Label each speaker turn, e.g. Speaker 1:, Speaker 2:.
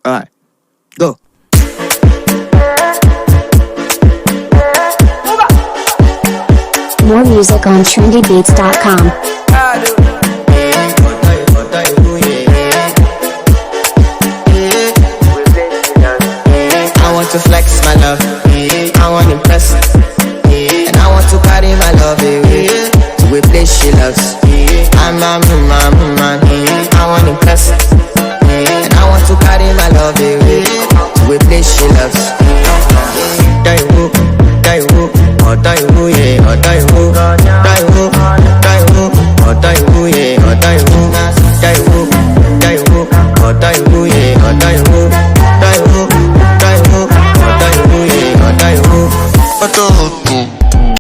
Speaker 1: Alright, go.
Speaker 2: More music on trendybeats.com.
Speaker 3: I want to flex my love, I want to impress, and I want to carry my love away to a place she loves. I'm a man, I want to impress.